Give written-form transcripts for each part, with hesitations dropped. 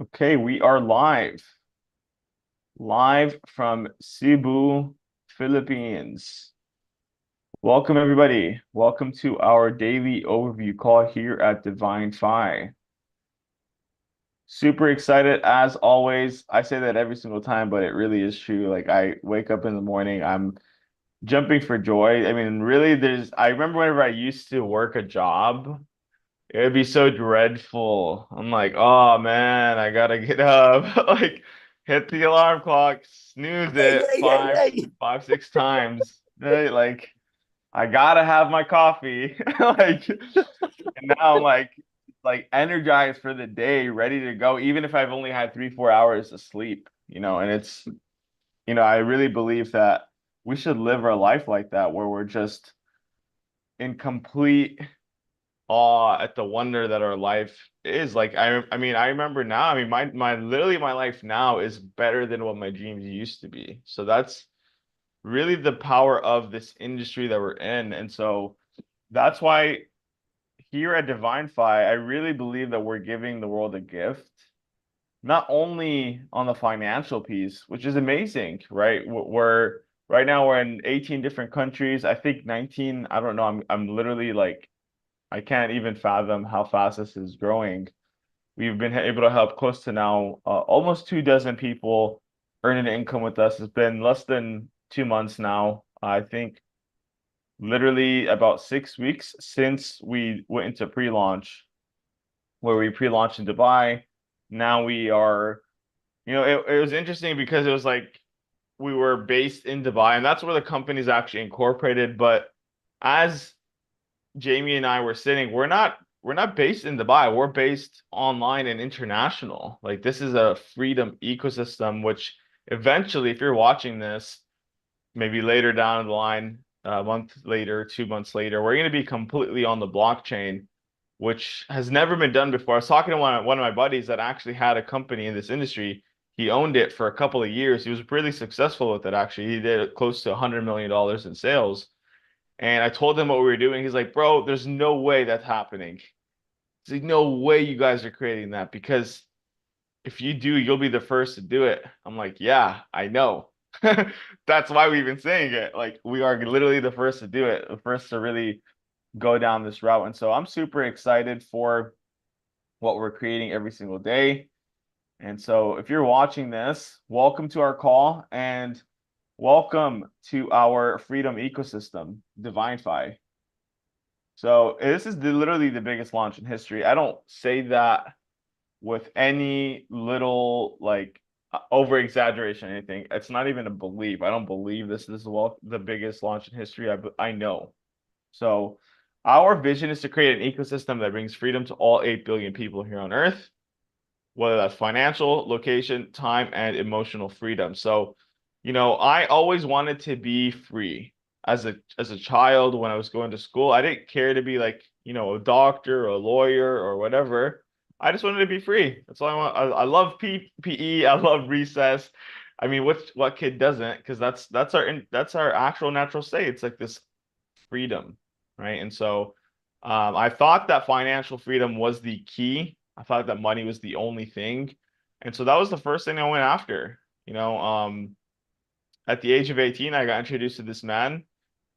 Okay, we are live from Cebu, Philippines. Welcome, everybody. Welcome to our daily overview call here at Divinfi. Super excited as always. I say that every single time, but it really is true. Like I wake up in the morning, I'm jumping for joy. I mean, really, I remember whenever I used to work a job. It would be so dreadful. I'm like, oh man, I gotta get up. Like, hit the alarm clock, snooze Hey, it hey, hey, hey. six times. Right? Like, I gotta have my coffee. Like, and now I'm like energized for the day, ready to go, even if I've only had 3, 4 hours of sleep, and I really believe that we should live our life like that, where we're just in complete awe at the wonder that our life is. Like I mean, I remember now, I mean, my literally my life now is better than what my dreams used to be. So that's really the power of this industry that we're in. And so that's why here at DivineFi, I really believe that we're giving the world a gift, not only on the financial piece, which is amazing, right? We're right now we're in 18 different countries. I think 19, I don't know. I'm literally like I can't even fathom how fast this is growing. We've been able to help close to now almost 2 dozen people earn an income with us. It's been less than 2 months now. I think literally about 6 weeks since we went into pre-launch, where we pre-launched in Dubai. Now we are, it was interesting because it was like we were based in Dubai, and that's where the company's actually incorporated. But as Jamie and I were sitting, we're not based in Dubai. We're based online and international. Like this is a freedom ecosystem, which eventually, if you're watching this, maybe later down the line, a month later, 2 months later, we're going to be completely on the blockchain, which has never been done before. I was talking to one of my buddies that actually had a company in this industry. He owned it for a couple of years. He was really successful with it, actually. He did close to $100 million in sales. And I told him what we were doing. He's like, bro, there's no way that's happening. It's like, no way you guys are creating that because if you do, you'll be the first to do it. I'm like, yeah, I know. That's why we've been saying it. Like, we are literally the first to do it, the first to really go down this route. And so I'm super excited for what we're creating every single day. And so if you're watching this, welcome to our call and welcome to our freedom ecosystem, DivineFi. So this is literally the biggest launch in history. I don't say that with any little like over exaggeration or anything. It's not even a belief. I don't believe this is the biggest launch in history. I know. So our vision is to create an ecosystem that brings freedom to all 8 billion people here on Earth, whether that's financial, location, time, and emotional freedom. So, I always wanted to be free as a child when I was going to school. I didn't care to be like, a doctor or a lawyer or whatever. I just wanted to be free. That's all I want. I love PE. I love recess. I mean, what kid doesn't? Because that's our actual natural state. It's like this freedom, right? And so I thought that financial freedom was the key. I thought that money was the only thing. And so that was the first thing I went after. At the age of 18, I got introduced to this man.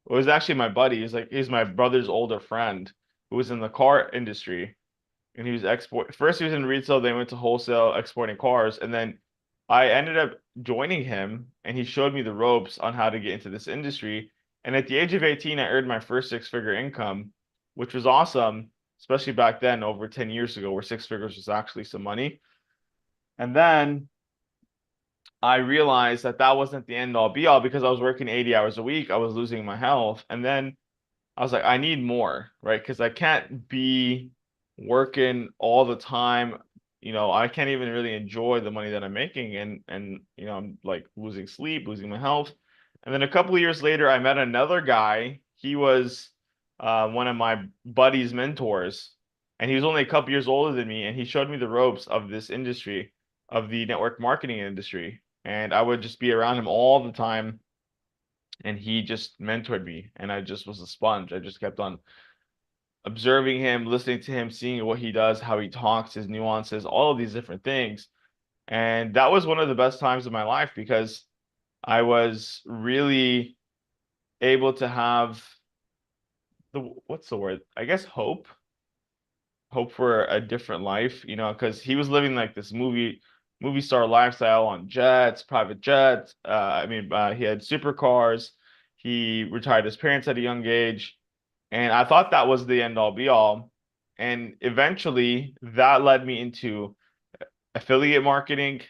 It was actually my buddy. He's my brother's older friend who was in the car industry. And he was first he was in retail, then went to wholesale exporting cars. And then I ended up joining him and he showed me the ropes on how to get into this industry. And at the age of 18, I earned my first six-figure income, which was awesome, especially back then, over 10 years ago, where six figures was actually some money. And then I realized that that wasn't the end all be all because I was working 80 hours a week. I was losing my health. And then I was like, I need more, right? Because I can't be working all the time. I can't even really enjoy the money that I'm making, and I'm like losing sleep, losing my health. And then a couple of years later, I met another guy. He was one of my buddy's mentors, and he was only a couple years older than me, and he showed me the ropes of this industry, of the network marketing industry. And I would just be around him all the time and he just mentored me and I just was a sponge. I just kept on observing him, listening to him, seeing what he does, how he talks, his nuances, all of these different things. And that was one of the best times of my life because I was really able to have what's the word? I guess hope for a different life, because he was living like this movie star lifestyle on jets, private jets. He had supercars. He retired his parents at a young age, and I thought that was the end all be all. And eventually, that led me into affiliate marketing,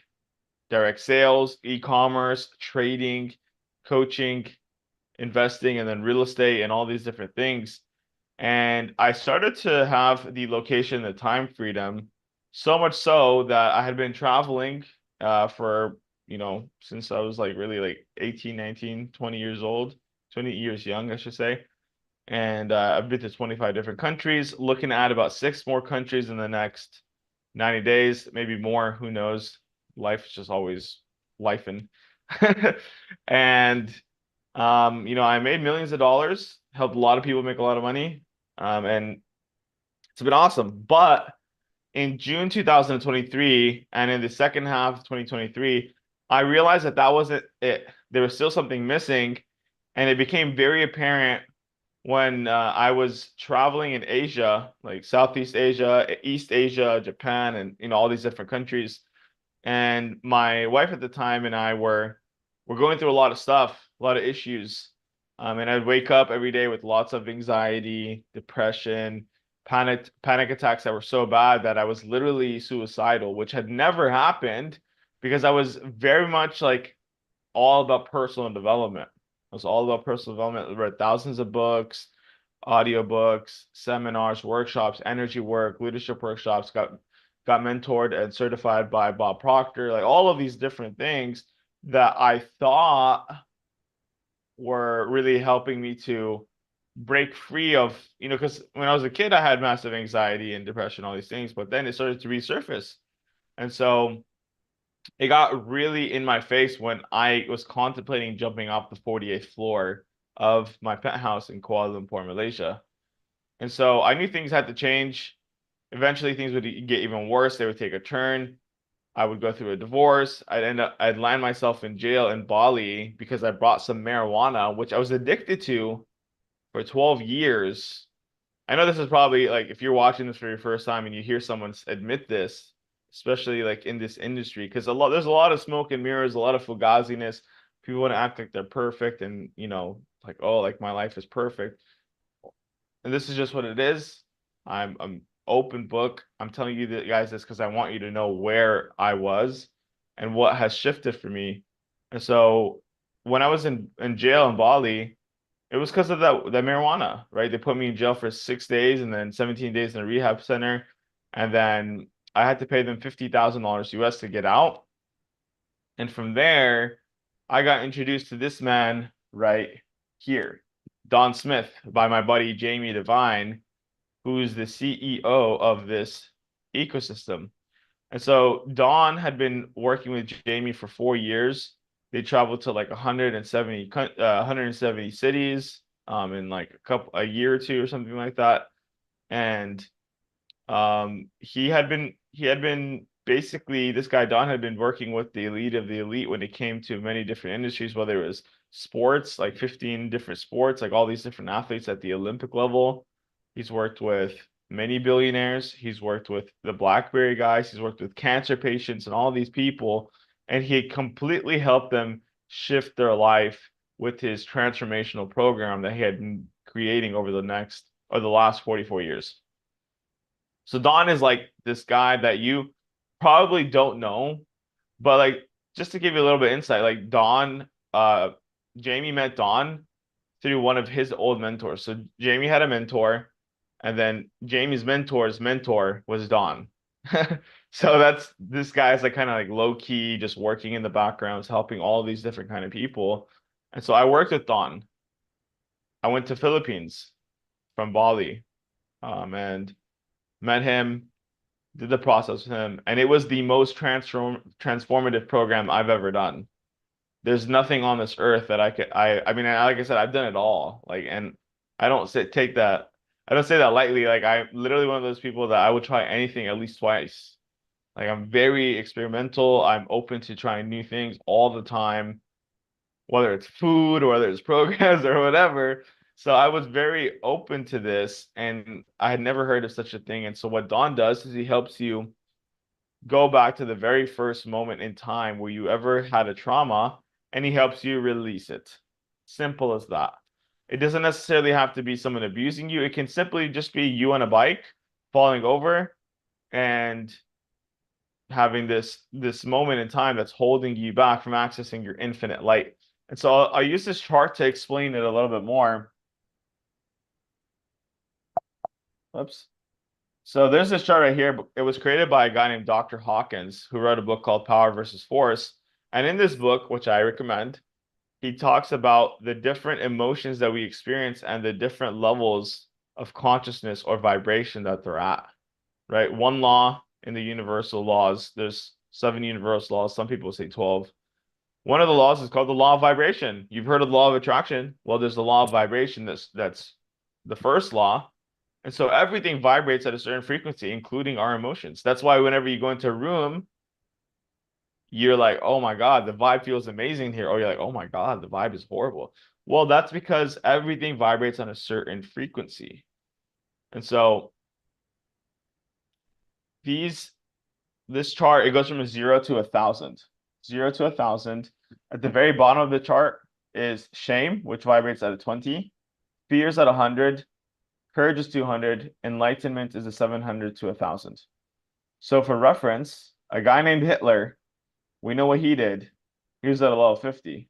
direct sales, e-commerce, trading, coaching, investing, and then real estate and all these different things. And I started to have the location, the time freedom, so much so that I had been traveling for, since I was like really like 18, 19, 20 years old, 20 years young, I should say. And I've been to 25 different countries, looking at about six more countries in the next 90 days, maybe more, who knows? Life is just always lifing. And I made millions of dollars, helped a lot of people make a lot of money, and it's been awesome. But in June 2023, and in the second half of 2023, I realized that that wasn't it. There was still something missing, and it became very apparent when I was traveling in Asia, like Southeast Asia, East Asia, Japan, and all these different countries. And my wife at the time and I were going through a lot of stuff, a lot of issues. And I'd wake up every day with lots of anxiety, depression, panic attacks that were so bad that I was literally suicidal, which had never happened because I was very much like all about personal development. It was all about personal development. I read thousands of books, audiobooks, seminars, workshops, energy work, leadership workshops, got mentored and certified by Bob Proctor, like all of these different things that I thought were really helping me to break free of, because when I was a kid, I had massive anxiety and depression, all these things, but then it started to resurface. And so it got really in my face when I was contemplating jumping off the 48th floor of my penthouse in Kuala Lumpur, Malaysia. And so I knew things had to change. Eventually, things would get even worse. They would take a turn. I would go through a divorce. I'd land myself in jail in Bali because I brought some marijuana, which I was addicted to for 12 years. I know this is probably like if you're watching this for your first time and you hear someone admit this, especially like in this industry, because there's a lot of smoke and mirrors, a lot of fugaziness. People want to act like they're perfect and like, oh, like my life is perfect. And this is just what it is. I'm open book. I'm telling you guys this because I want you to know where I was and what has shifted for me. And so when I was in jail in Bali, it was because of that marijuana, right? They put me in jail for 6 days and then 17 days in a rehab center. And then I had to pay them $50,000 US to get out. And from there, I got introduced to this man right here, Don Smith, by my buddy Jamie Devine, who's the CEO of this ecosystem. And so Don had been working with Jamie for 4 years. They traveled to like 170 cities in like a year or two or something like that. And he had been basically, this guy Don had been working with the elite of the elite when it came to many different industries, whether it was sports, like 15 different sports, like all these different athletes at the Olympic level. He's worked with many billionaires. He's worked with the BlackBerry guys. He's worked with cancer patients and all these people, and he completely helped them shift their life with his transformational program that he had been creating over the last 44 years. So Don is like this guy that you probably don't know, but like just to give you a little bit of insight, like Jamie met Don through one of his old mentors. So Jamie had a mentor, and then Jamie's mentor's mentor was Don. So this guy's like kind of like low key, just working in the backgrounds, helping all these different kind of people. And so I worked with Don. I went to Philippines from Bali, and met him, did the process with him, and it was the most transformative program I've ever done. There's nothing on this earth that I mean, like I said, I've done it all. Like, and I don't take that. I don't say that lightly. Like I'm literally one of those people that I would try anything at least twice. Like I'm very experimental. I'm open to trying new things all the time, whether it's food or whether it's programs or whatever. So I was very open to this and I had never heard of such a thing. And so what Don does is he helps you go back to the very first moment in time where you ever had a trauma and he helps you release it. Simple as that. It doesn't necessarily have to be someone abusing you. It can simply just be you on a bike falling over and having this moment in time that's holding you back from accessing your infinite light. And so I'll use this chart to explain it a little bit more. Oops. So there's this chart right here. It was created by a guy named Dr. Hawkins, who wrote a book called Power versus Force. And in this book, which I recommend, he talks about the different emotions that we experience and the different levels of consciousness or vibration that they're at, right? One law in the universal laws, there's 7 universal laws. Some people say 12. One of the laws is called the law of vibration. You've heard of the law of attraction. Well, there's the law of vibration. That's the first law. And so everything vibrates at a certain frequency, including our emotions. That's why whenever you go into a room, you're like, oh my God, the vibe feels amazing here. Or you're like, oh my God, the vibe is horrible. Well, that's because everything vibrates on a certain frequency. And so this chart, it goes from a 0 to 1,000. 0 to 1,000. At the very bottom of the chart is shame, which vibrates at a 20. Fear is at 100. Courage is 200. Enlightenment is a 700 to 1,000. So for reference, a guy named Hitler, we know what he did. He was at a level 50.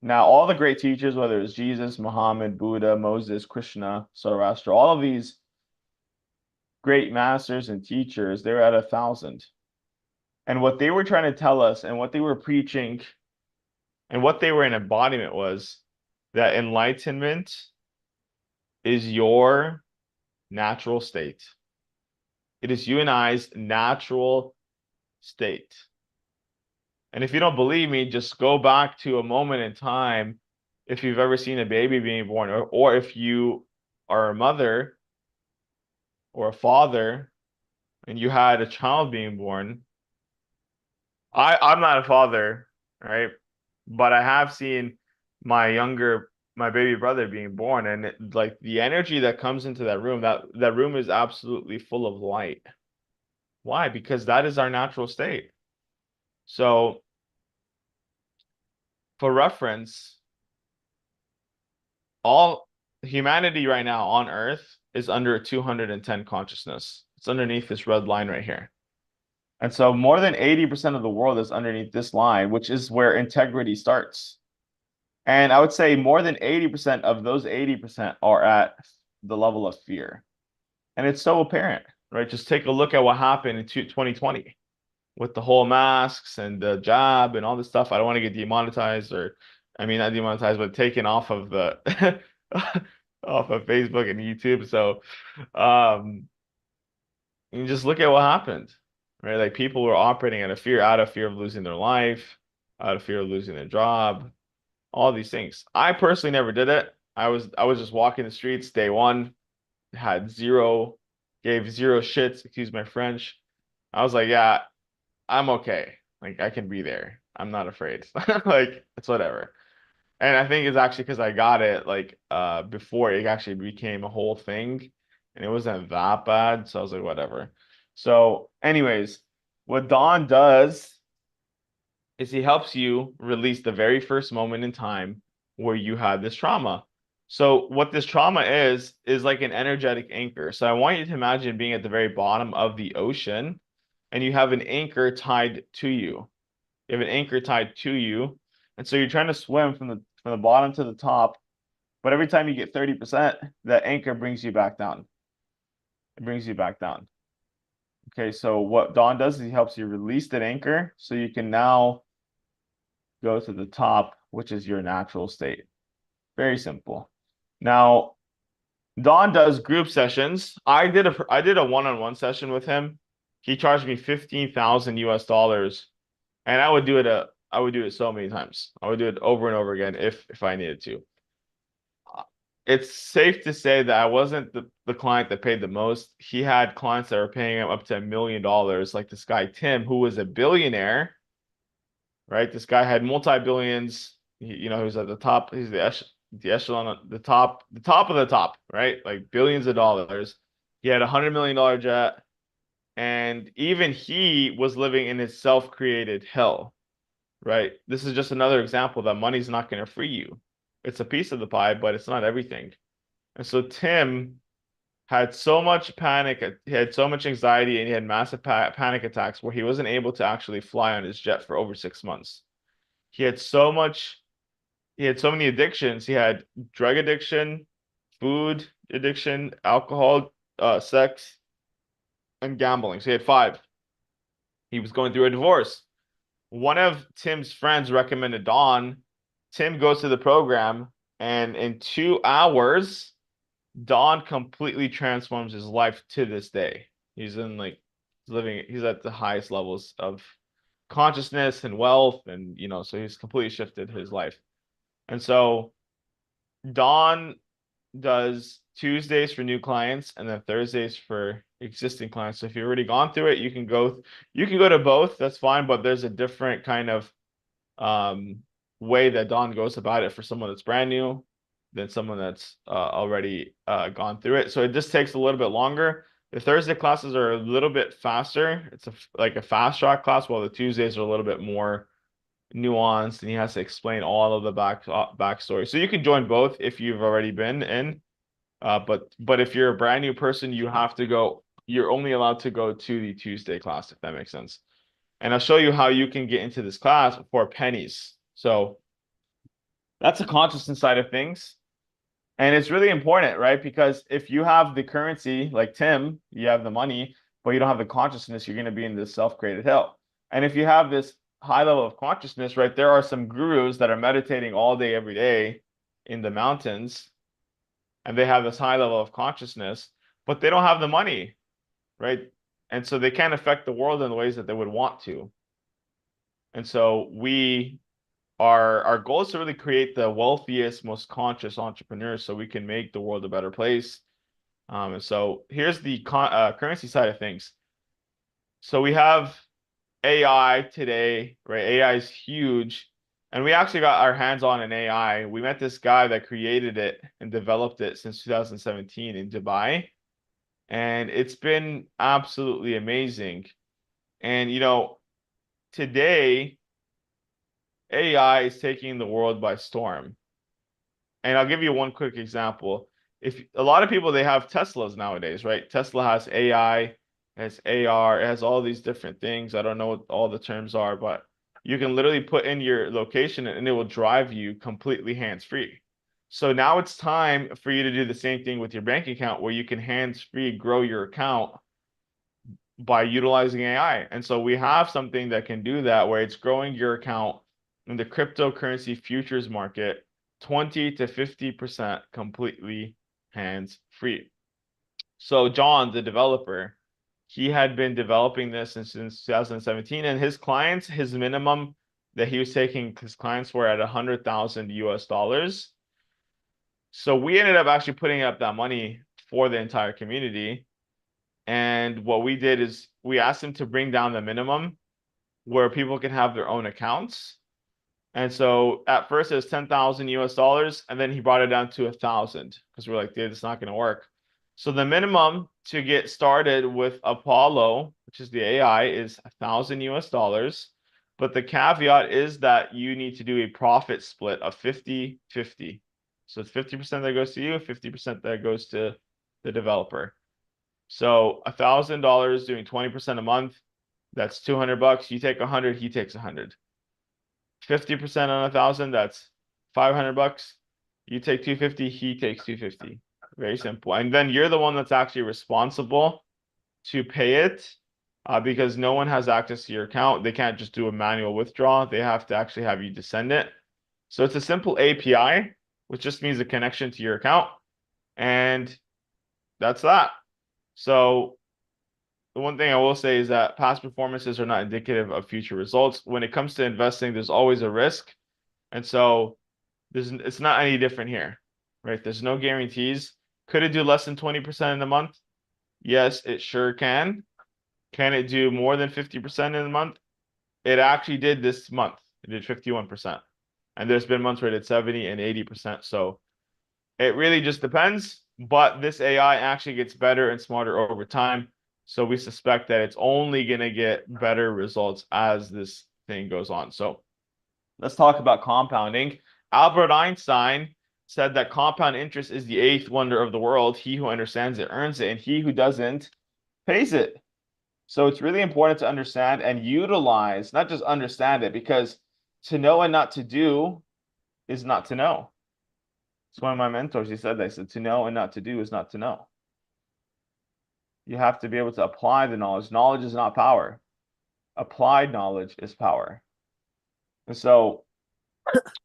Now, all the great teachers, whether it's Jesus, Muhammad, Buddha, Moses, Krishna, Zoroaster, all of these great masters and teachers, they were at 1,000. And what they were trying to tell us and what they were preaching and what they were in embodiment was that enlightenment is your natural state. It is you and I's natural state. And if you don't believe me, just go back to a moment in time if you've ever seen a baby being born, or if you are a mother or a father and you had a child being born. I'm not a father, right? But I have seen my baby brother being born, and like the energy that comes into that room is absolutely full of light. Why? Because that is our natural state. So for reference, all humanity right now on Earth is under a 210 consciousness. It's underneath this red line right here. And so more than 80% of the world is underneath this line, which is where integrity starts. And I would say more than 80% of those 80% are at the level of fear. And it's so apparent, right? Just take a look at what happened in 2020 with the whole masks and the jab and all this stuff. I don't want to get demonetized or, I mean, not demonetized, but taken off of the off of Facebook and YouTube. So, you just look at what happened, right? Like people were operating out of fear of losing their life, out of fear of losing their job, all these things. I personally never did it. I was just walking the streets day one, gave zero shits, excuse my French. I was like, yeah, I'm okay. Like I can be there. I'm not afraid. Like it's whatever. And I think it's actually because I got it like before it actually became a whole thing and it wasn't that bad. So I was like, whatever. So, anyways, what Don does is he helps you release the very first moment in time where you had this trauma. So what this trauma is like an energetic anchor. So I want you to imagine being at the very bottom of the ocean and you have an anchor tied to you. You have an anchor tied to you. And so you're trying to swim from the bottom to the top, but every time you get 30%, that anchor brings you back down. It brings you back down. Okay, so what Don does is he helps you release that anchor so you can now go to the top, which is your natural state. Very simple. Now, Don does group sessions. I did a one-on-one session with him. He charged me 15,000 US dollars, and I would do it so many times. I would do it over and over again if I needed to. it's safe to say that I wasn't the client that paid the most. He had clients that were paying him up to $1 million, like this guy Tim, who was a billionaire, right? This guy had multi-billions. He was at the top. He's the echelon, the top of the top, right? Like billions of dollars. He had $100 million jet, and even he was living in his self-created hell, right? This is just another example that money's not going to free you. It's a piece of the pie, but it's not everything. And so Tim had so much panic, he had so much anxiety, and he had massive panic attacks where he wasn't able to actually fly on his jet for over 6 months. He had so much, he had so many addictions. He had drug addiction, food addiction, alcohol, sex, and gambling. So he had five. He was going through a divorce. One of Tim's friends recommended Don. Tim goes to the program, and in 2 hours, Don completely transforms his life to this day. He's in like living, he's at the highest levels of consciousness and wealth, and so he's completely shifted his life. And so Don does Tuesdays for new clients and then Thursdays for existing clients. So if you've already gone through it, you can go to both. That's fine, but there's a different kind of um way that Don goes about it for someone that's brand new than someone that's already gone through it. So it just takes a little bit longer. The Thursday classes are a little bit faster. It's like a fast track class, while the Tuesdays are a little bit more nuanced, and he has to explain all of the backstory. So you can join both if you've already been in. But if you're a brand new person, you have to go. You're only allowed to go to the Tuesday class, if that makes sense. And I'll show you how you can get into this class for pennies. So that's the consciousness side of things. And it's really important, right? Because if you have the currency, like Tim, you have the money, but you don't have the consciousness, you're going to be in this self-created hell. And if you have this high level of consciousness, right, there are some gurus that are meditating all day, every day in the mountains, and they have this high level of consciousness, but they don't have the money, right? And so they can't affect the world in the ways that they would want to. And so our goal is to really create the wealthiest, most conscious entrepreneurs so we can make the world a better place. And so here's the currency side of things. So we have AI today, right? AI is huge. And we actually got our hands on an AI. We met this guy that created it and developed it since 2017 in Dubai. And it's been absolutely amazing. And, today, AI is taking the world by storm. And I'll give you one quick example. If a lot of people, they have Teslas nowadays, right? Tesla has AI, has AR, it has all these different things. I don't know what all the terms are, but you can literally put in your location and it will drive you completely hands-free. So now it's time for you to do the same thing with your bank account, where you can hands-free grow your account by utilizing AI. And so we have something that can do that, where it's growing your account in the cryptocurrency futures market 20 to 50% completely hands-free. So John, the developer, he had been developing this since 2017, and his clients, his minimum that he was taking his clients were at 100,000 US dollars. So we ended up actually putting up that money for the entire community. And what we did is we asked him to bring down the minimum where people can have their own accounts. And so at first it was 10,000 US dollars, and then he brought it down to 1,000 because we're like, dude, it's not going to work. So the minimum to get started with Apollo, which is the AI, is 1,000 US dollars. But the caveat is that you need to do a profit split of 50-50. So it's 50% that goes to you, 50% that goes to the developer. So $1,000 doing 20% a month, that's $200. You take 100, he takes 100. 50% on 1,000, that's $500. You take 250, he takes 250. Very simple. And then you're the one that's actually responsible to pay it, because no one has access to your account. They can't just do a manual withdrawal. They have to actually have you to send it. So it's a simple API, which just means a connection to your account. And that's that. So the one thing I will say is that past performances are not indicative of future results. When it comes to investing, there's always a risk. And so it's not any different here. right? There's no guarantees. Could it do less than 20% in a month? Yes, it sure can. Can it do more than 50% in a month? It actually did this month. It did 51%. And there's been months where it did 70 and 80%. So it really just depends. But this AI actually gets better and smarter over time. So we suspect that it's only going to get better results as this thing goes on. So let's talk about compounding. Albert Einstein said that compound interest is the eighth wonder of the world. He who understands it earns it, and he who doesn't pays it. So it's really important to understand and utilize, not just understand it, because to know and not to do is not to know. It's one of my mentors. He said that. He said, to know and not to do is not to know. You have to be able to apply the knowledge. Knowledge is not power. Applied knowledge is power. And so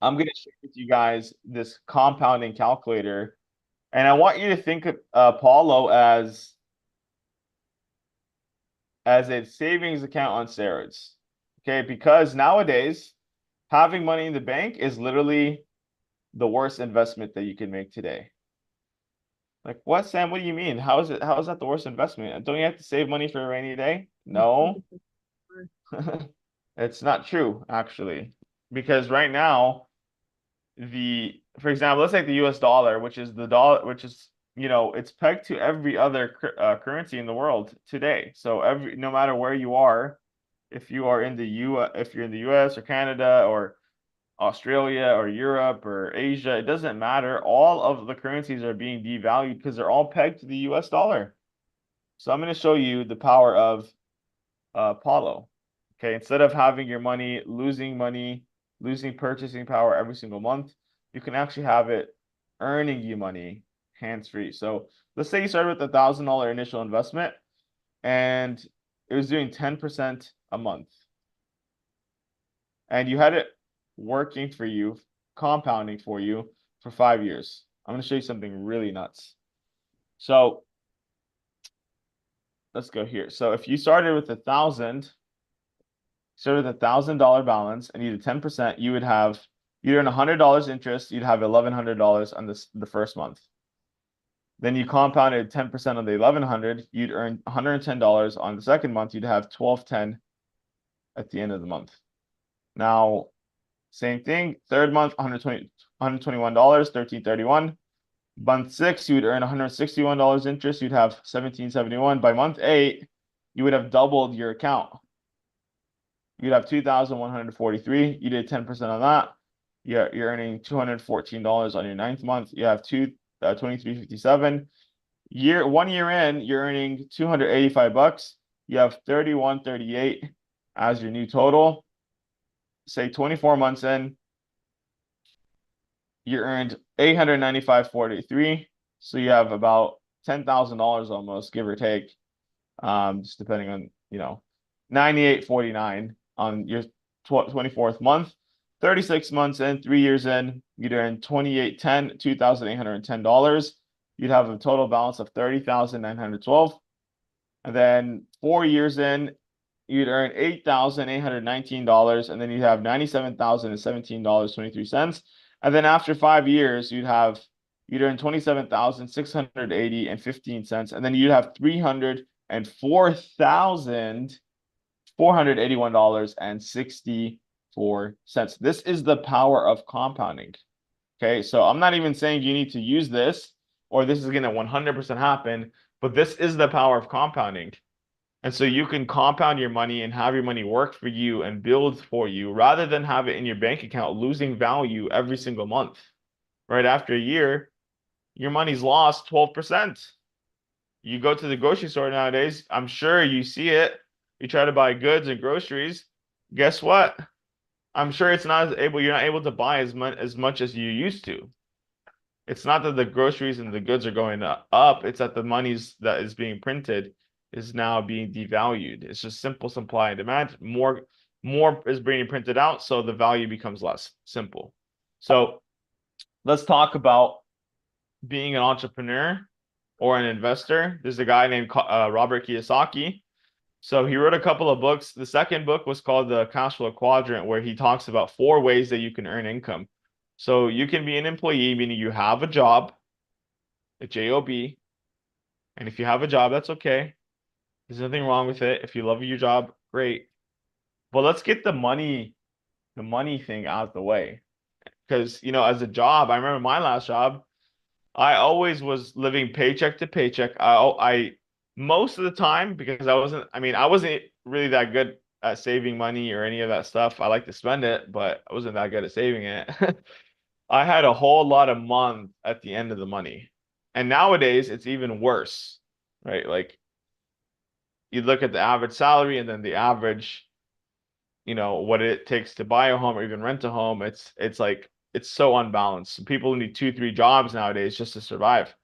I'm going to share with you guys this compounding calculator. And I want you to think of Apollo as a savings account on steroids. Okay, because nowadays having money in the bank is literally the worst investment that you can make today. Like, what, Sam? What do you mean? How is that the worst investment? Don't you have to save money for a rainy day? No. It's not true, actually. Because right now, for example, let's take the US dollar, which is the dollar, which is, it's pegged to every other currency in the world today. So no matter where you are, if you're in the US or Canada or Australia or Europe or Asia, it doesn't matter. All of the currencies are being devalued because they're all pegged to the US dollar. So I'm going to show you the power of Apollo. Okay, instead of having your money, losing purchasing power every single month, you can actually have it earning you money hands-free. So let's say you started with $1,000 initial investment and it was doing 10% a month. And you had it working for you, compounding for you for 5 years. I'm going to show you something really nuts. So let's go here. So if you started with $1,000 balance and you did 10%, you'd earn $100 interest, you'd have $1,100 on the first month. Then you compounded 10% on the 1,100, you'd earn $110 on the second month, you'd have $1,210 at the end of the month. Now, same thing, third month, $121, $1,331. Month 6, you would earn $161 interest, you'd have $1,771. By month 8, you would have doubled your account. You'd have $2,143. You did 10% on that. You're earning $214 on your ninth month. You have $23.57. 1 year in, you're earning $285. You have $31.38 as your new total. Say 24 months in, you earned $895.43. So you have about $10,000 almost, give or take, just depending on, $98.49 on your 24th month. 36 months in, 3 years in, you'd earn $28.10, $2,810. You'd have a total balance of $30,912. And then 4 years in, you'd earn $8,819, and then you'd have $97,017.23. And then after 5 years, you'd earn $27,680.15, and then you'd have $304,481.64. This is the power of compounding. Okay, so I'm not even saying you need to use this or this is going to 100% happen, but this is the power of compounding. And so you can compound your money and have your money work for you and build for you rather than have it in your bank account losing value every single month. Right after a year, your money's lost 12%. You go to the grocery store nowadays, I'm sure you see it. You try to buy goods and groceries. Guess what? I'm sure you're not able to buy as much as you used to. It's not that the groceries and the goods are going up, it's that the monies that is being printed is now being devalued. It's just simple supply and demand. More is being printed out, so the value becomes less. Simple. So let's talk about being an entrepreneur or an investor. There's a guy named Robert Kiyosaki. So he wrote a couple of books. The second book was called The Cash Flow Quadrant, where he talks about 4 ways that you can earn income. So you can be an employee, meaning you have a job, a job, and if you have a job, that's okay. There's nothing wrong with it. If you love your job, great. But let's get the money thing out of the way. Because, as a job, I remember my last job, I always was living paycheck to paycheck. Most of the time, because I wasn't really that good at saving money or any of that stuff. I like to spend it, but I wasn't that good at saving it. I had a whole lot of month at the end of the money. And nowadays it's even worse, right? Like you look at the average salary and then the average, what it takes to buy a home or even rent a home. It's like it's so unbalanced. People need two, three jobs nowadays just to survive.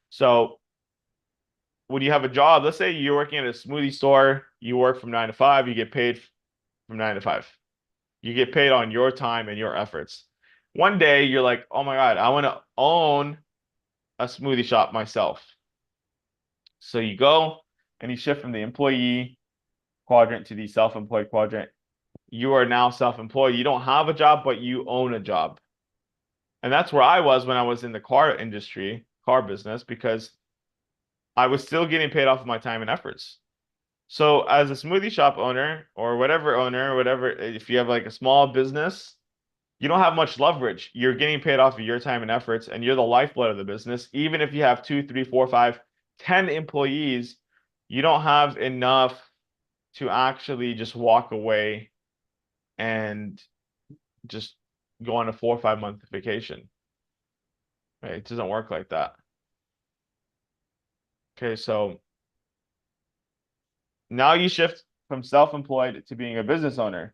So when you have a job, let's say you're working at a smoothie store, you work from 9 to 5, you get paid from 9 to 5. You get paid on your time and your efforts. One day you're like, oh my God, I want to own a smoothie shop myself. So you go and you shift from the employee quadrant to the self-employed quadrant. You are now self-employed. You don't have a job, but you own a job. And that's where I was when I was in the car industry, car business, because I was still getting paid off of my time and efforts. So as a smoothie shop owner, whatever, if you have like a small business, you don't have much leverage. You're getting paid off of your time and efforts, and you're the lifeblood of the business. Even if you have 2, 3, 4, 5, 10 employees, you don't have enough to actually just walk away and just go on a 4 or 5 month vacation. Right? It doesn't work like that. Okay, so now you shift from self-employed to being a business owner.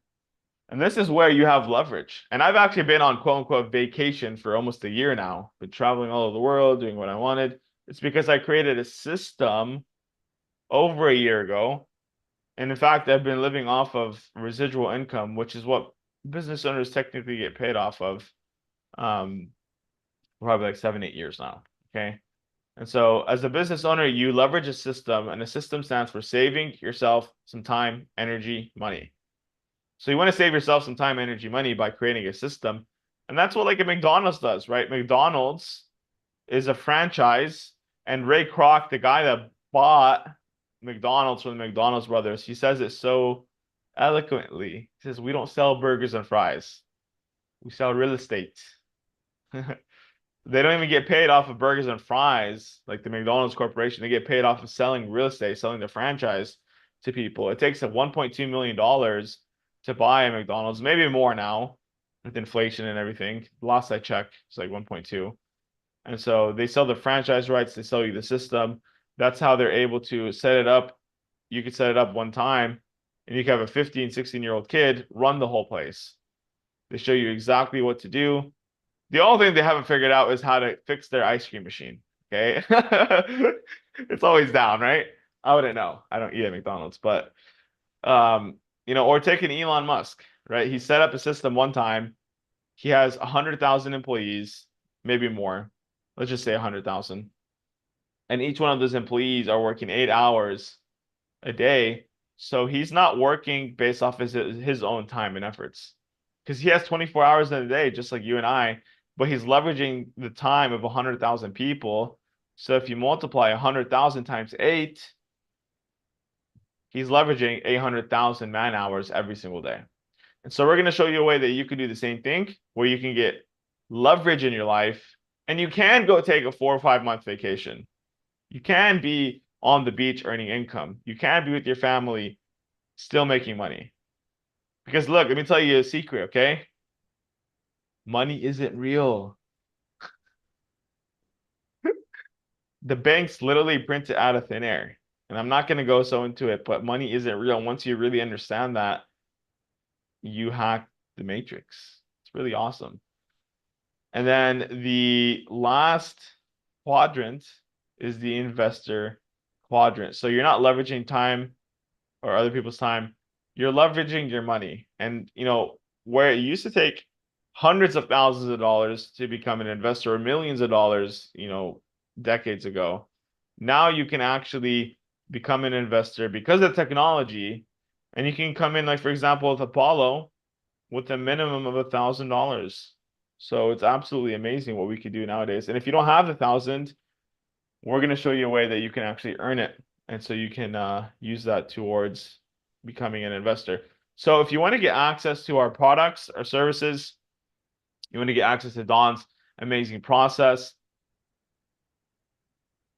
And this is where you have leverage. And I've actually been on quote unquote vacation for almost a year now, been traveling all over the world, doing what I wanted. It's because I created a system over a year ago. And in fact, I've been living off of residual income, which is what business owners technically get paid off of, probably like 7, 8 years now. Okay. And so as a business owner, you leverage a system, and a system stands for saving yourself some time, energy, money. So you want to save yourself some time, energy, money by creating a system. And that's what like a McDonald's does, right? McDonald's is a franchise, and Ray Kroc, the guy that bought McDonald's from the McDonald's brothers, he says it so eloquently. He says, "We don't sell burgers and fries. We sell real estate." They don't even get paid off of burgers and fries like the McDonald's Corporation. They get paid off of selling real estate, selling the franchise to people. It takes a $1.2 million to buy a McDonald's, maybe more now with inflation and everything. Last I checked, it's like 1.2. And so they sell the franchise rights, they sell you the system. That's how they're able to set it up. You could set it up one time and you can have a 15, 16-year-old kid run the whole place. They show you exactly what to do. The only thing they haven't figured out is how to fix their ice cream machine. Okay. It's always down, right? I wouldn't know. I don't eat at McDonald's, but or take an Elon Musk, right? He set up a system one time. He has 100,000 employees, maybe more. Let's just say 100,000. And each one of those employees are working 8 hours a day. So he's not working based off his own time and efforts. Because he has 24 hours in a day, just like you and I, but he's leveraging the time of 100,000 people. So if you multiply 100,000 times 8, he's leveraging 800,000 man hours every single day. And so we're going to show you a way that you can do the same thing, where you can get leverage in your life, and you can go take a 4 or 5 month vacation. You can be on the beach earning income. You can be with your family, still making money. Because look, let me tell you a secret, okay? Money isn't real. The banks literally print it out of thin air. And I'm not going to go so into it, but money isn't real. Once you really understand that, you hack the matrix. It's really awesome. And then the last quadrant is the investor quadrant. So you're not leveraging time or other people's time. You're leveraging your money. And, where it used to take hundreds of thousands of dollars to become an investor or millions of dollars, decades ago, now you can actually become an investor because of technology. And you can come in, like, for example, with Apollo with a minimum of $1,000. So it's absolutely amazing what we could do nowadays. And if you don't have the 1,000, we're going to show you a way that you can actually earn it. And so you can use that towards becoming an investor. So if you want to get access to our products or services, you want to get access to Don's amazing process,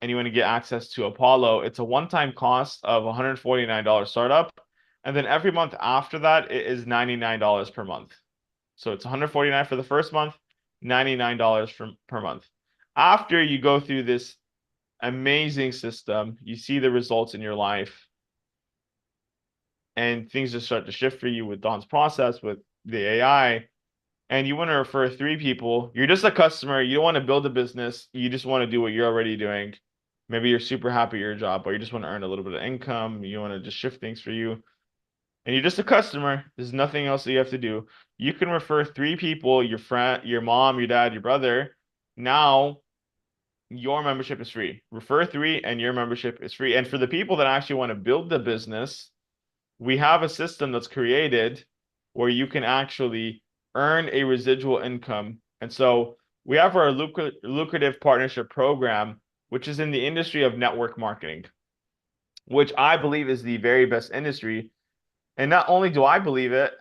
and you want to get access to Apollo, it's a one-time cost of $149 startup. And then every month after that, it is $99 per month. So it's $149 for the first month, $99 per month. After you go through this amazing system, you see the results in your life, and things just start to shift for you with Don's process, with the AI, and you want to refer 3 people. You're just a customer. You don't want to build a business. You just want to do what you're already doing. Maybe you're super happy at your job, but you just want to earn a little bit of income. You want to just shift things for you. And you're just a customer. There's nothing else that you have to do. You can refer 3 people, your friend, your mom, your dad, your brother. Now your membership is free. Refer 3 and your membership is free. And for the people that actually want to build the business, we have a system that's created where you can actually earn a residual income. And so we have our lucrative partnership program, which is in the industry of network marketing, which I believe is the very best industry. And not only do I believe it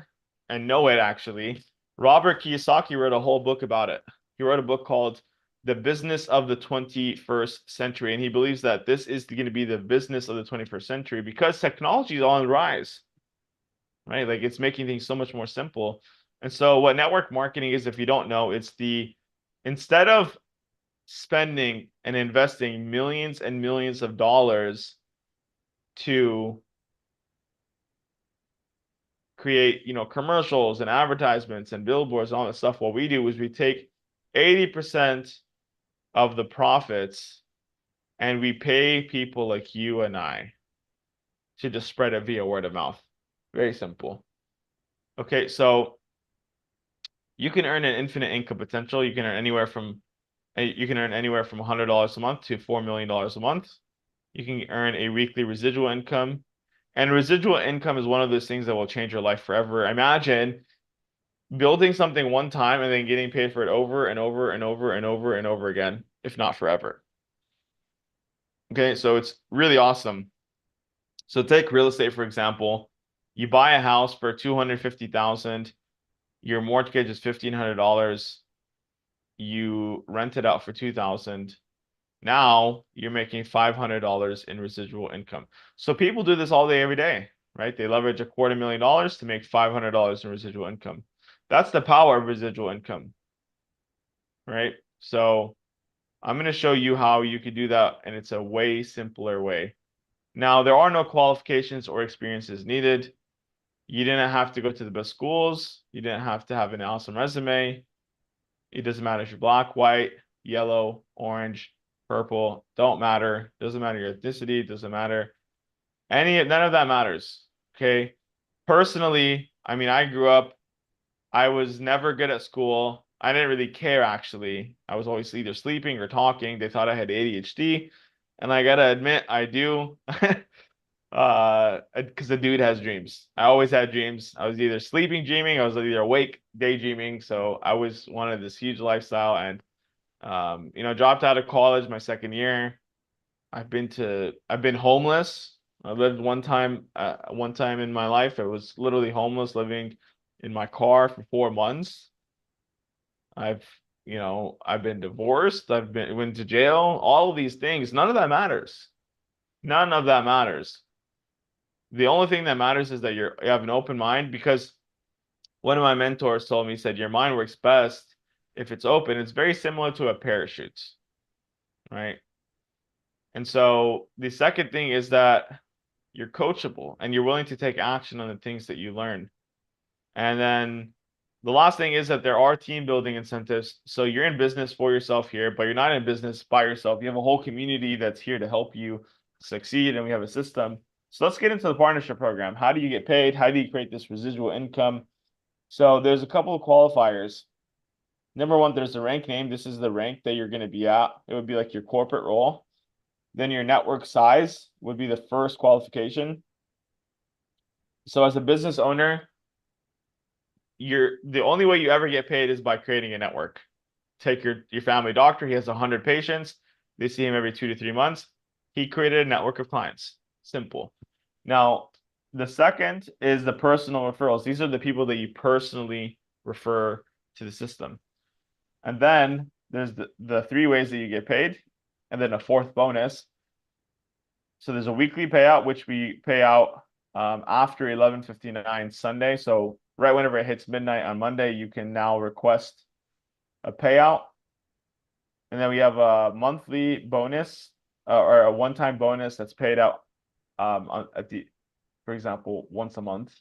and know it, actually, Robert Kiyosaki wrote a whole book about it. He wrote a book called The Business of the 21st Century. And he believes that this is going to be the business of the 21st century because technology is on the rise, right? Like it's making things so much more simple. And so what network marketing is, if you don't know, it's instead of spending and investing millions and millions of dollars to create, commercials and advertisements and billboards and all that stuff, what we do is we take 80% of the profits and we pay people like you and I to just spread it via word of mouth. Very simple. Okay, so you can earn an infinite income potential. You can earn anywhere from $100 a month to $4 million a month. You can earn a weekly residual income. And residual income is one of those things that will change your life forever. Imagine building something one time and then getting paid for it over and over and over and over and over again, if not forever. Okay, so it's really awesome. So take real estate, for example. You buy a house for $250,000. Your mortgage is $1,500. You rent it out for $2,000. Now you're making $500 in residual income. So people do this all day, every day, right? They leverage $250,000 to make $500 in residual income. That's the power of residual income, right? So I'm going to show you how you could do that, and it's a way simpler way. Now, there are no qualifications or experiences needed. You didn't have to go to the best schools. You didn't have to have an awesome resume. It doesn't matter if you're black, white, yellow, orange, purple, don't matter. Doesn't matter your ethnicity, doesn't matter. None of that matters. Okay. Personally, I mean, I was never good at school. I didn't really care, actually. I was always either sleeping or talking. They thought I had ADHD. And I gotta admit, I do. Because the dude has dreams. I always had dreams. I was either sleeping dreaming, I was either awake daydreaming. So I was wanted this huge lifestyle, and dropped out of college my second year. I've been homeless. I lived one time in my life. I was literally homeless, living in my car for 4 months. I've, I've been divorced. Went to jail. All of these things. None of that matters. None of that matters. The only thing that matters is that you have an open mind, because one of my mentors told me, he said, your mind works best if it's open. It's very similar to a parachute, right? And so the second thing is that you're coachable and you're willing to take action on the things that you learn. And then the last thing is that there are team building incentives. So you're in business for yourself here, but you're not in business by yourself. You have a whole community that's here to help you succeed, and we have a system. So let's get into the partnership program. How do you get paid? How do you create this residual income? So there's a couple of qualifiers. Number one, there's the rank name. This is the rank that you're going to be at. It would be like your corporate role. Then your network size would be the first qualification. So as a business owner, the only way you ever get paid is by creating a network. Take your family doctor, he has 100 patients. They see him every 2 to 3 months. He created a network of clients. Simple. Now, the second is the personal referrals. These are the people that you personally refer to the system. And then there's the three ways that you get paid, and then a fourth bonus. So there's a weekly payout, which we pay out after 11:59 Sunday. So right whenever it hits midnight on Monday, you can now request a payout. And then we have a monthly bonus or a one-time bonus that's paid out for example, once a month.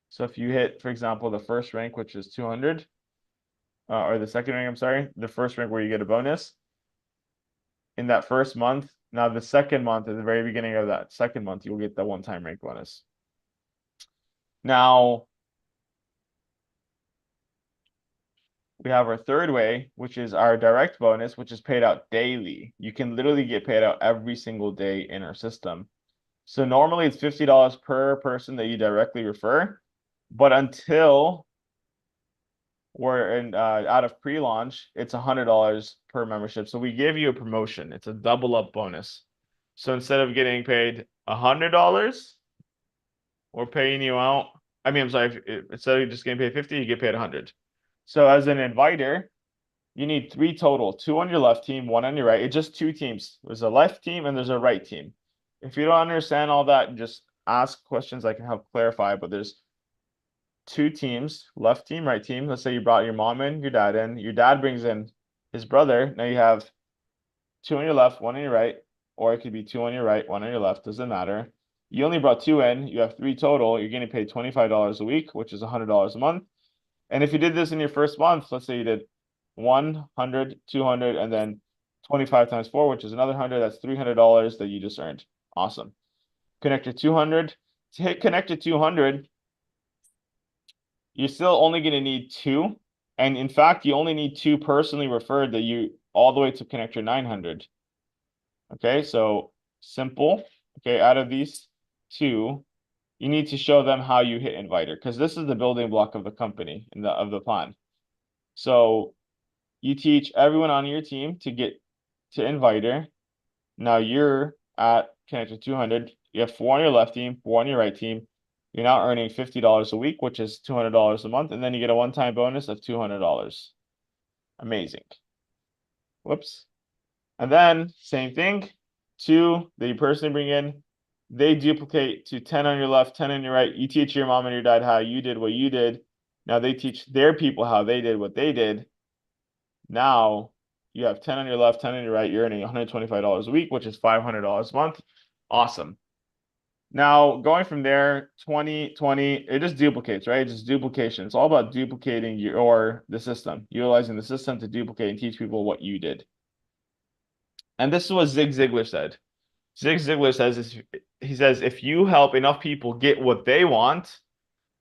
So if you hit, for example, the first rank, which is 200, or the second rank, I'm sorry, the first rank where you get a bonus in that first month. Now the second month, at the very beginning of that second month, you'll get the one-time rank bonus. Now we have our third way, which is our direct bonus, which is paid out daily. You can literally get paid out every single day in our system. So normally it's $50 per person that you directly refer, but until we're out of pre-launch, it's $100 per membership. So we give you a promotion. It's a double up bonus. So instead of getting paid $100, we're paying you out. I mean, I'm sorry, instead of just getting paid 50, you get paid 100. So as an inviter, you need 3 total, 2 on your left team, 1 on your right. It's just 2 teams. There's a left team and there's a right team. If you don't understand all that, just ask questions I can help clarify. But there's 2 teams, left team, right team. Let's say you brought your mom in, your dad in. Your dad brings in his brother. Now you have 2 on your left, 1 on your right, or it could be 2 on your right, 1 on your left. Doesn't matter. You only brought 2 in. You have 3 total. You're getting paid $25 a week, which is $100 a month. And if you did this in your first month, let's say you did 100, 200, and then 25 times 4, which is another 100. That's $300 that you just earned. Awesome. Connect to 200. To hit connect to 200, you're still only going to need 2. And in fact, you only need 2 personally referred that you all the way to connect your 900. Okay, so simple. Okay, out of these 2, you need to show them how you hit inviter, because this is the building block of the company and of the plan. So you teach everyone on your team to get to inviter. Now you're at connect to 200. You have 4 on your left team, 4 on your right team. You're now earning $50 a week, which is $200 a month, and then you get a one-time bonus of $200. Amazing. Whoops. And then same thing, 2 that you personally bring in, they duplicate to 10 on your left, 10 on your right. You teach your mom and your dad how you did what you did. Now they teach their people how they did what they did. Now you have 10 on your left, 10 on your right. You're earning $125 a week, which is $500 a month. Awesome. Now going from there, 20, 20, it just duplicates, right? It's just duplication. It's all about duplicating the system, utilizing the system to duplicate and teach people what you did. And this is what Zig Ziglar said. Zig Ziglar says, he says, if you help enough people get what they want,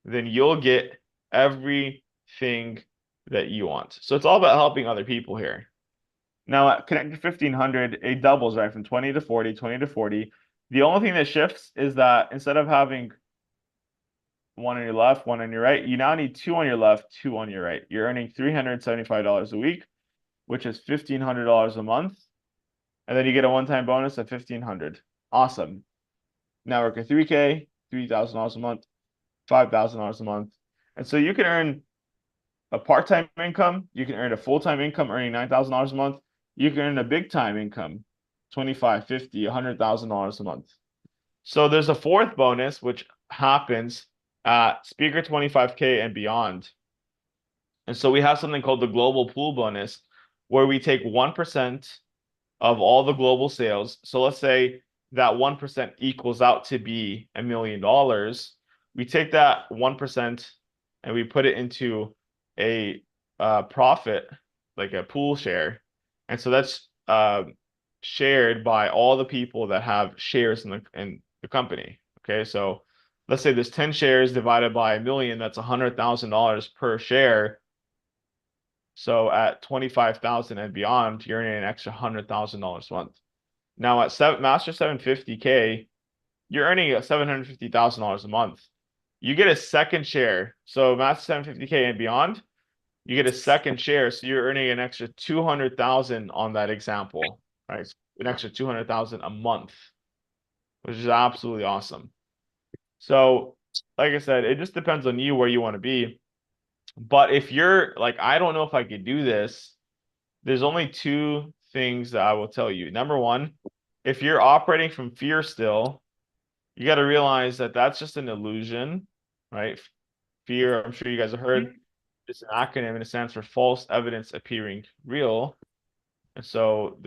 then you'll get everything that you want. So it's all about helping other people here. Now at Connect to 1500, it doubles, right? From 20 to 40, 20 to 40. The only thing that shifts is that instead of having 1 on your left, 1 on your right, you now need 2 on your left, 2 on your right. You're earning $375 a week, which is $1,500 a month. And then you get a one-time bonus of $1,500. Awesome. Now work at 3K, $3,000 a month, $5,000 a month. And so you can earn a part-time income. You can earn a full-time income earning $9,000 a month. You can earn a big-time income, $25,000, $50,000, $100,000 a month. So there's a fourth bonus, which happens at Speaker 25K and beyond. And so we have something called the global pool bonus, where we take 1% of all the global sales. So let's say that 1% equals out to be $1 million. We take that 1% and we put it into a profit, like a pool share. And so that's shared by all the people that have shares in the company. Okay, so let's say there's 10 shares divided by $1 million, that's $100,000 per share. So at 25,000 and beyond, you're earning an extra $100,000 a month. Now at Master 750K, you're earning $750,000 a month. you get a second share. So max 750K and beyond, you get a second share. So you're earning an extra 200,000 on that example, right? So an extra 200,000 a month, which is absolutely awesome. So, like I said, it just depends on you where you want to be. But if you're like, I don't know if I could do this, there's only two things that I will tell you. Number one, if you're operating from fear still, you got to realize that that's just an illusion, right? Fear, I'm sure you guys have heard, it's an acronym and it stands for false evidence appearing real. And so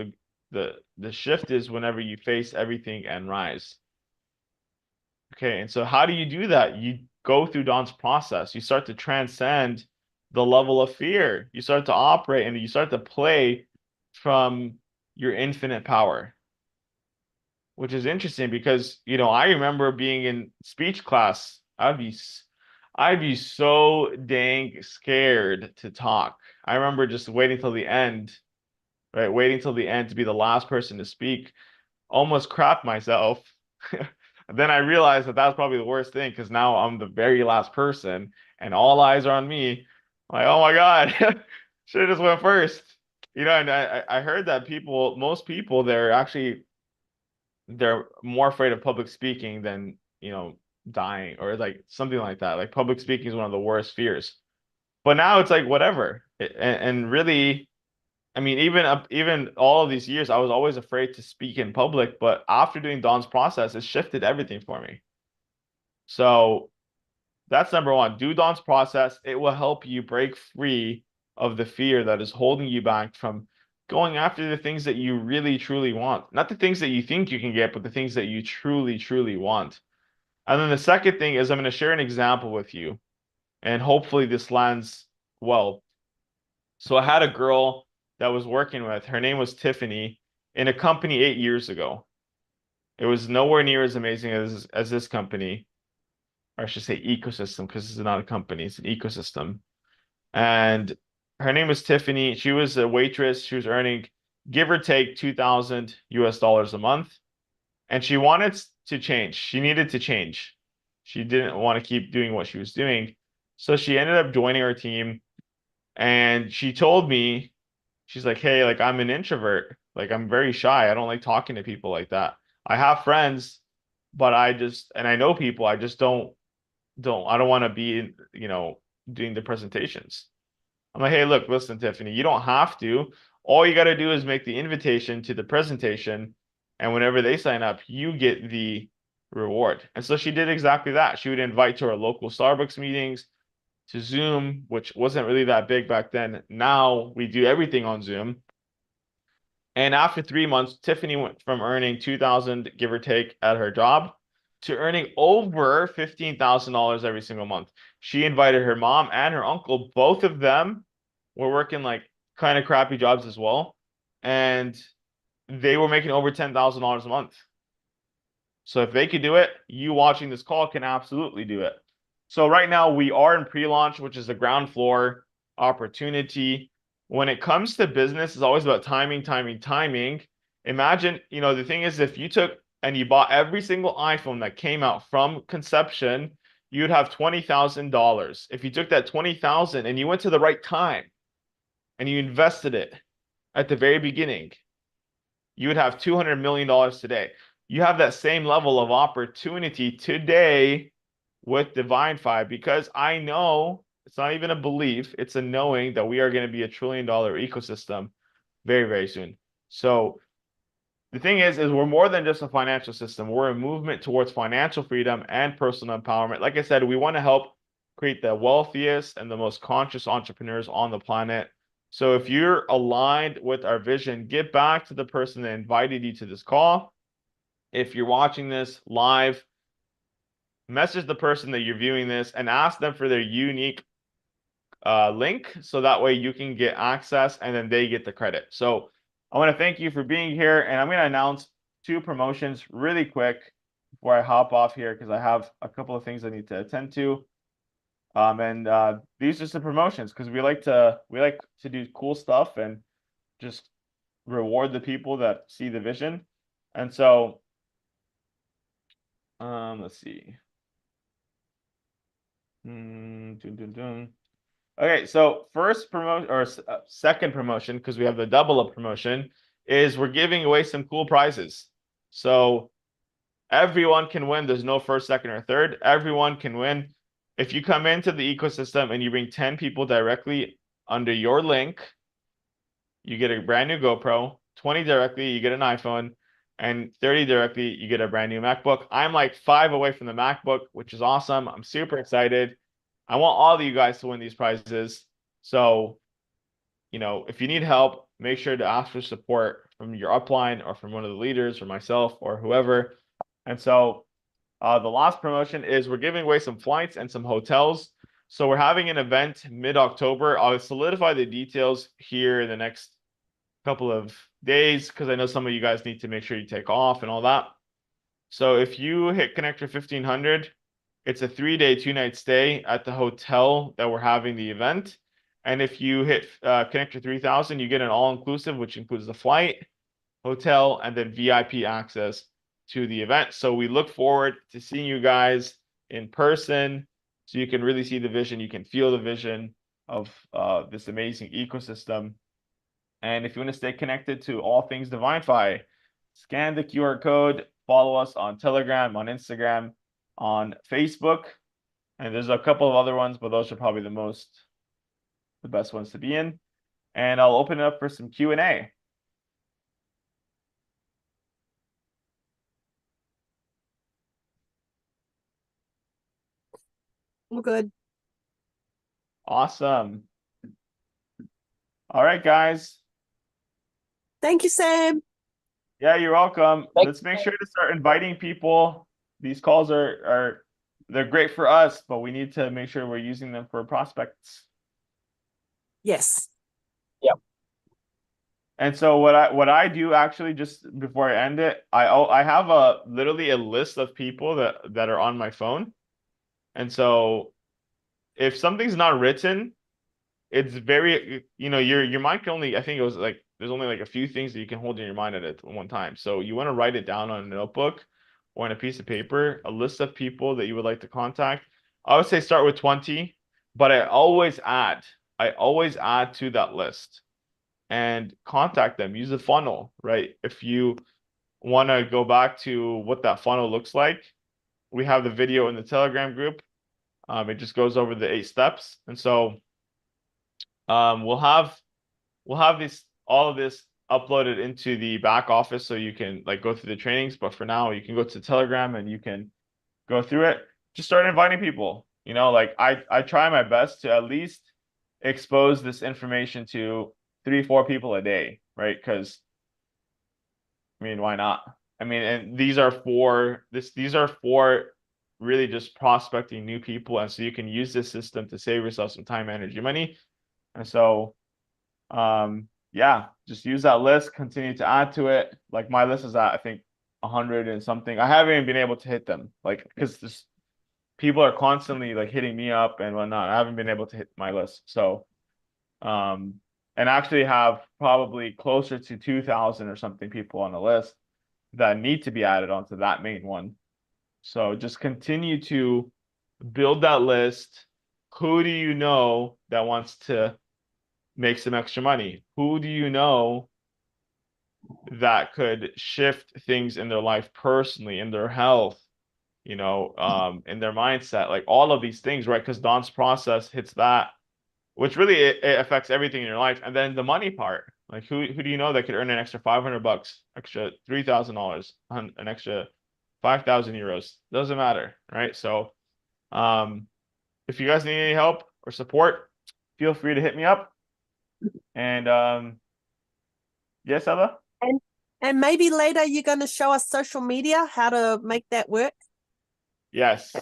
the shift is whenever you face everything and rise. Okay, and so how do you do that? You go through Don's process. You start to transcend the level of fear. You start to operate and you start to play from your infinite power, which is interesting because, I remember being in speech class. I'd be so dang scared to talk. I remember just waiting till the end, right? Waiting till the end to be the last person to speak, almost crapped myself. Then I realized that that's probably the worst thing because now I'm the very last person and all eyes are on me. I'm like, oh my God, should have just went first. And I heard that most people, they're more afraid of public speaking than, dying or like something like that. Like public speaking is one of the worst fears. But now it's like whatever. And really, I mean, even all of these years, I was always afraid to speak in public, but after doing Don's process, it shifted everything for me. So that's number one. Do Don's process. It will help you break free of the fear that is holding you back from going after the things that you really, truly want. Not the things that you think you can get, but the things that you truly, truly want. And then the second thing is I'm going to share an example with you, and hopefully this lands well. So I had a girl that was working with, her name was Tiffany, in a company 8 years ago. It was nowhere near as amazing as this company, or I should say ecosystem, because this is not a company, it's an ecosystem. And her name was Tiffany. She was a waitress. She was earning, give or take, 2,000 US dollars a month. And she wanted to change. She needed to change. She didn't want to keep doing what she was doing. So she ended up joining our team. And she told me, she's like, hey, like I'm an introvert. Like I'm very shy. I don't like talking to people like that. I have friends, but and I know people. I just I don't want to be, doing the presentations. I'm like, hey, look, listen, Tiffany, you don't have to. All you got to do is make the invitation to the presentation. And whenever they sign up, you get the reward. And so she did exactly that. She would invite to our local Starbucks meetings, to Zoom, which wasn't really that big back then. Now we do everything on Zoom. And after 3 months, Tiffany went from earning 2,000, give or take, at her job to earning over $15,000 every single month. She invited her mom and her uncle. Both of them were working like kind of crappy jobs as well. And they were making over $10,000 a month. So if they could do it, you watching this call can absolutely do it. So right now we are in pre-launch, which is the ground floor opportunity. When it comes to business, it's always about timing, timing, timing. Imagine, the thing is if you took and you bought every single iPhone that came out from conception, you'd have $20,000. If you took that 20,000 and you went to the right time and you invested it at the very beginning, you would have $200 million today. You have that same level of opportunity today with Divinfi because I know it's not even a belief, it's a knowing that we are going to be a $1 trillion ecosystem very, very soon. So the thing is we're more than just a financial system. We're a movement towards financial freedom and personal empowerment. Like I said, we want to help create the wealthiest and the most conscious entrepreneurs on the planet. So if you're aligned with our vision, get back to the person that invited you to this call. If you're watching this live, message the person that you're viewing this and ask them for their unique link so that way you can get access and then they get the credit. So I want to thank you for being here, and I'm going to announce two promotions really quick before I hop off here because I have a couple of things I need to attend to. And these are some promotions because we like to do cool stuff and just reward the people that see the vision. And so let's see. Dun, dun, dun. Okay, so first promotion or second promotion, because we have the double up promotion, is we're giving away some cool prizes. So everyone can win. There's no first, second, or third. Everyone can win. If you come into the ecosystem and you bring 10 people directly under your link, you get a brand new GoPro. 20 directly, you get an iPhone. And 30 directly, you get a brand new MacBook. I'm like 5 away from the MacBook, which is awesome. I'm super excited. I want all of you guys to win these prizes. So, if you need help, make sure to ask for support from your upline or from one of the leaders or myself or whoever. And so the last promotion is we're giving away some flights and some hotels. So we're having an event mid-October. I'll solidify the details here in the next couple of days because I know some of you guys need to make sure you take off and all that. So if you hit Connector 1500, it's a 3-day, 2-night stay at the hotel that we're having the event. And if you hit Connector 3000, you get an all-inclusive, which includes the flight, hotel, and then VIP access to the event. So we look forward to seeing you guys in person so you can really see the vision. You can feel the vision of this amazing ecosystem. And if you want to stay connected to all things Divinfi, scan the QR code, follow us on Telegram, on Instagram, on Facebook. And there's a couple of other ones, but those are probably the best ones to be in. And I'll open it up for some Q&A. I'm good. Awesome. All right, guys. Thank you, Sam. Yeah, you're welcome. Thank Let's make sure to start inviting people. These calls they're great for us, but we need to make sure we're using them for prospects. Yes. Yep. And so what I do actually just before I end it, I have literally a list of people that are on my phone. And so if something's not written, it's very, your mind can only, I think it was like, there's only like a few things that you can hold in your mind at one time. So you want to write it down on a notebook or on a piece of paper, a list of people that you would like to contact. I would say start with 20, but I always add to that list and contact them. Use a funnel, right? If you want to go back to what that funnel looks like, we have the video in the Telegram group. It just goes over the 8 steps. And so we'll have all of this uploaded into the back office so you can like go through the trainings. But for now, you can go to Telegram and you can go through it. Just start inviting people. Like I try my best to at least expose this information to 3-4 people a day, right? Because why not? And these are for really just prospecting new people, and so you can use this system to save yourself some time, energy, money. And so yeah, just use that list, continue to add to it. Like my list is at I think 100 and something. I haven't even been able to hit them, like because this people are constantly like hitting me up and whatnot. I haven't been able to hit my list. So and actually have probably closer to 2,000 or something people on the list that need to be added onto that main one. So just continue to build that list. Who do you know that wants to make some extra money? Who do you know that could shift things in their life personally, in their health, in their mindset, like all of these things, right? Because Don's process hits that, which really it affects everything in your life. And then the money part, like who do you know that could earn an extra $500, extra $3,000, an extra 5,000 euros? Doesn't matter, right? So, if you guys need any help or support, feel free to hit me up. And yes, Ella? And maybe later you're going to show us social media, how to make that work. Yes.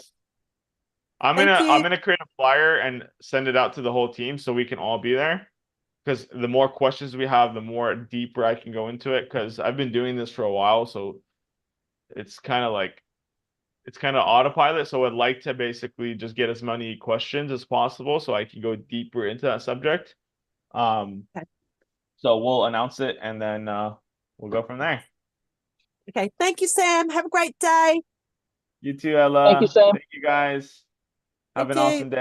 I'm gonna create a flyer and send it out to the whole team so we can all be there. Because the more questions we have, the more deeper I can go into it. Because I've been doing this for a while, so it's kind of autopilot. So I'd like to basically just get as many questions as possible so I can go deeper into that subject. Okay. So we'll announce it and then we'll go from there. Okay. Thank you, Sam. Have a great day. You too, Ella. Thank you, Sam. Thank you, guys. Have Thank an you. awesome day.